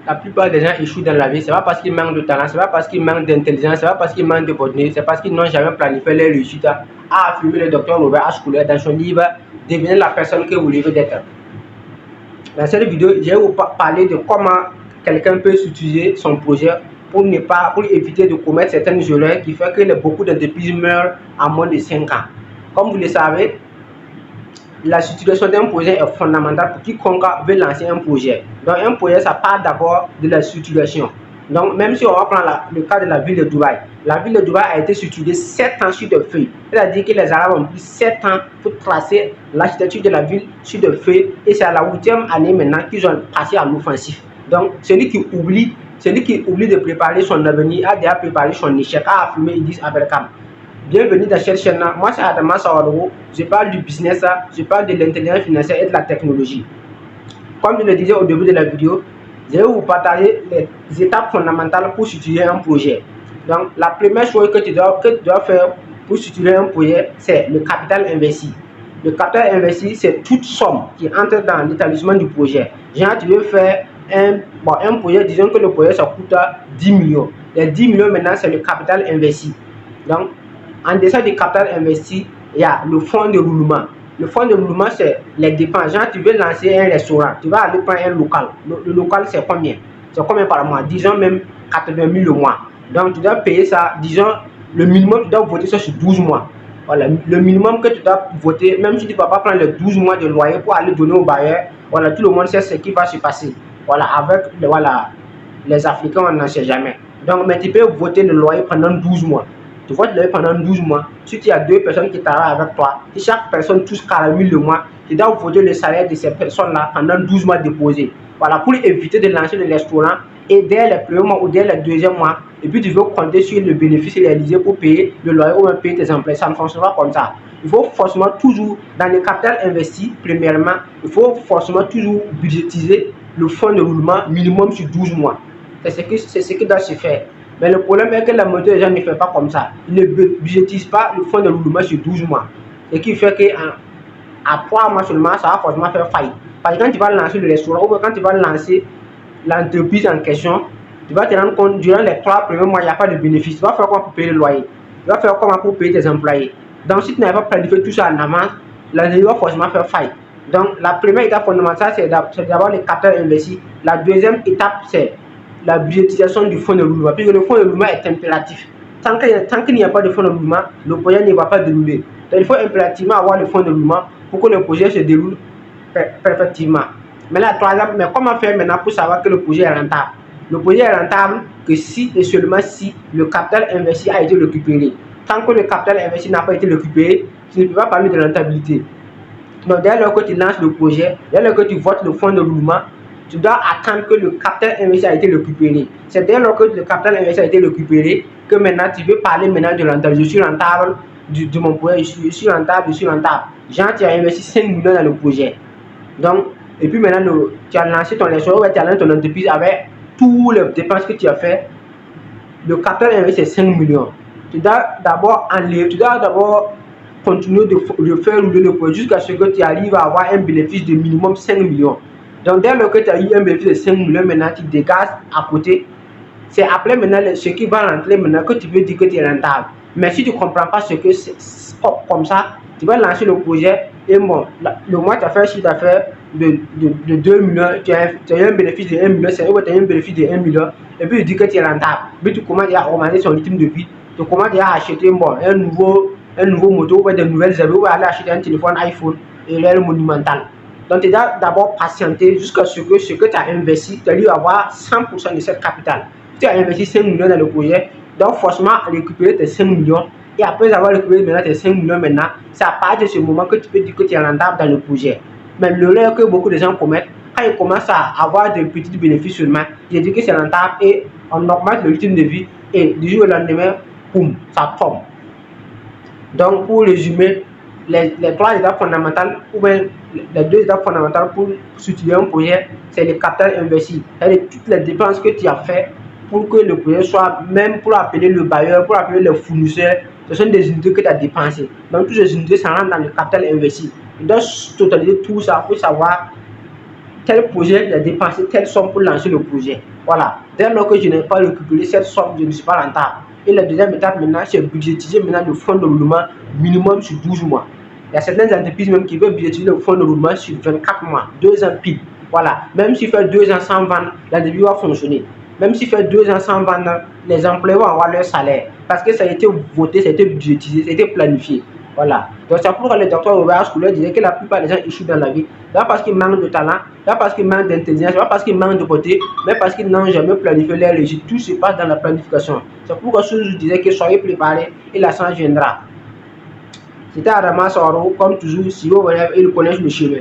la plupart des gens échouent dans la vie, c'est pas parce qu'ils manquent de talent, c'est pas parce qu'ils manquent d'intelligence, c'est pas parce qu'ils manquent de bonheur, c'est parce qu'ils n'ont jamais planifié les résultats. A affirmé le docteur Robert H. Couleur dans son livre Devenez la personne que vous rêvez d'être. Dans cette vidéo, je vais vous parler de comment quelqu'un peut utiliser son projet pour éviter de commettre certaines erreurs qui font que beaucoup d'entreprises meurent en moins de 5 ans. Comme vous le savez, la situation d'un projet est fondamentale pour quiconque veut lancer un projet. Donc un projet, ça part d'abord de la situation. Donc même si on va prendre le cas de la ville de Dubaï, la ville de Dubaï a été structurée 7 ans sur de feuilles. C'est-à-dire que les Arabes ont pris 7 ans pour tracer l'architecture de la ville sur de feuilles. Et c'est à la 8e année maintenant qu'ils ont passé à l'offensif. Donc celui qui oublie de préparer son avenir a déjà préparé son échec, a affirmé Idriss Aberkane. Bienvenue dans cette chaîne. Moi c'est Adama Sawadoro. Je parle du business, je parle de l'intelligence financière et de la technologie. Comme je le disais au début de la vidéo, je vais vous partager les étapes fondamentales pour structurer un projet. Donc la première chose que tu dois faire pour structurer un projet, c'est le capital investi. Le capital investi, c'est toute somme qui entre dans l'établissement du projet. Genre, tu veux faire un projet, disons que le projet ça coûte 10 millions. Les 10 millions maintenant, c'est le capital investi. Donc, en dessous du capital investi, il y a le fonds de roulement. Le fonds de roulement, c'est les dépenses. Genre, tu veux lancer un restaurant, tu vas aller prendre un local. Le local, c'est combien? C'est combien par mois? Disons même 80 000 le mois. Donc, tu dois payer ça, disons, le minimum, tu dois voter ça sur 12 mois. Voilà, le minimum que tu dois voter, même si tu ne vas pas prendre les 12 mois de loyer pour aller donner au bailleur, voilà, tout le monde sait ce qui va se passer. Voilà, avec les Africains, on n'en sait jamais. Donc, mais tu peux voter le loyer pendant 12 mois. Tu votes le loyer pendant 12 mois. Si tu as 2 personnes qui travaillent avec toi, si chaque personne touche 40 000 le mois, tu dois voter le salaire de ces personnes-là pendant 12 mois déposés. Voilà, pour éviter de lancer le restaurant et dès le premier mois ou dès le deuxième mois, et puis tu veux compter sur le bénéfice réalisé pour payer le loyer ou même payer tes employés. Ça ne fonctionne pas comme ça. Il faut forcément toujours, dans le capital investi, premièrement, il faut forcément toujours budgétiser le fonds de roulement minimum sur 12 mois. C'est ce qui doit se faire. Mais le problème est que la majorité des gens ne fait pas comme ça. Ils ne budgétisent pas le fonds de roulement sur 12 mois. Ce qui fait qu'à 3 mois seulement, ça va forcément faire faillite. Parce que quand tu vas lancer le restaurant ou quand tu vas lancer l'entreprise en question, tu vas te rendre compte durant les 3 premiers mois, il n'y a pas de bénéfice. Tu vas faire comment pour payer le loyer? Tu vas faire comment pour payer tes employés? Donc, si tu n'avais pas planifié tout ça en avance, l'année va forcément faire faillite. Donc, la première étape fondamentale, c'est d'avoir le capital investi. La deuxième étape, c'est la budgétisation du fonds de roulement. Puisque le fonds de roulement est impératif. Tant qu'il n'y a pas de fonds de roulement, le projet ne va pas dérouler. Donc, il faut impérativement avoir le fonds de roulement pour que le projet se déroule perfectement. Mais comment faire maintenant pour savoir que le projet est rentable? Le projet est rentable que si et seulement si le capital investi a été récupéré. Tant que le capital investi n'a pas été récupéré, tu ne peux pas parler de rentabilité. Donc, dès lors que tu lances le projet, dès lors que tu votes le fonds de roulement, tu dois attendre que le capital investi a été récupéré. C'est dès lors que le capital investi a été récupéré que maintenant tu veux parler maintenant de rentabilité. Je suis rentable de mon projet, je suis rentable. Genre, tu as investi 5 millions dans le projet. Donc, et puis maintenant, tu as lancé ton restaurant, tu as lancé ton entreprise avec tous les dépenses que tu as fait. Le capital investi c'est 5 millions. Tu dois d'abord continuer de faire rouler le projet jusqu'à ce que tu arrives à avoir un bénéfice de minimum 5 millions. Donc, dès lors que tu as eu un bénéfice de 5 millions, maintenant tu dégages à côté. C'est après maintenant ce qui va rentrer maintenant que tu peux dire que tu es rentable. Mais si tu ne comprends pas ce que c'est comme ça, tu vas lancer le projet et bon, le mois tu as fait un chiffre d'affaires de 2 millions, tu as eu un bénéfice de 1 million, c'est vrai que tu as eu un bénéfice de 1 million, et puis tu dis que tu es rentable. Puis tu commences à augmenter son rythme de vie, tu commences à acheter un nouveau moto ou des nouvelles habits ou aller acheter un téléphone iPhone et l'air monumental. Donc tu dois d'abord patienter jusqu'à ce que tu as investi, tu dois avoir 100% de cette capital. Tu as investi 5 millions dans le projet, donc forcément récupérer tes 5 millions. Et après avoir récupéré maintenant tes 5 millions maintenant, c'est à partir de ce moment que tu peux dire que tu es rentable dans le projet. Mais l'erreur que beaucoup de gens commettent, quand ils commencent à avoir de petits bénéfices seulement, ils disent que c'est rentable et on augmente le rythme de vie et du jour au lendemain, boum, ça tombe. Donc pour résumer, les 3 étapes fondamentales ou bien les 2 étapes fondamentales pour structurer un projet, c'est le capital investi. C'est-à-dire toutes les dépenses que tu as fait pour que le projet soit, même pour appeler le bailleur, pour appeler le fournisseur, ce sont des unités que tu as dépensées. Donc toutes ces unités, ça rentre dans le capital investi. Tu dois totaliser tout ça pour savoir tel projet, j'ai dépensé telle somme pour lancer le projet. Voilà. Dès lors que je n'ai pas récupéré cette somme, je ne suis pas rentable. Et la deuxième étape maintenant, c'est budgétiser maintenant le fonds de roulement minimum sur 12 mois. Il y a certaines entreprises même qui veulent budgétiser le fonds de roulement sur 24 mois, 2 ans pile. Voilà. Même s'il fait 2 ans sans vendre, l'entreprise va fonctionner. Même s'il fait 2 ans sans vendre, les employés vont avoir leur salaire. Parce que ça a été voté, ça a été budgétisé, ça a été planifié. Voilà. Donc c'est pourquoi le docteur Robert Ascouleur disait que la plupart des gens échouent dans la vie. Pas parce qu'ils manquent de talent, pas parce qu'ils manquent d'intelligence, pas parce qu'ils manquent de beauté, mais parce qu'ils n'ont jamais planifié leur réussite. Tout se passe dans la planification. C'est pourquoi je disais que soyez préparés et la chance viendra. C'était Adama Soro, comme toujours, si vous voulez, il connaît le chemin.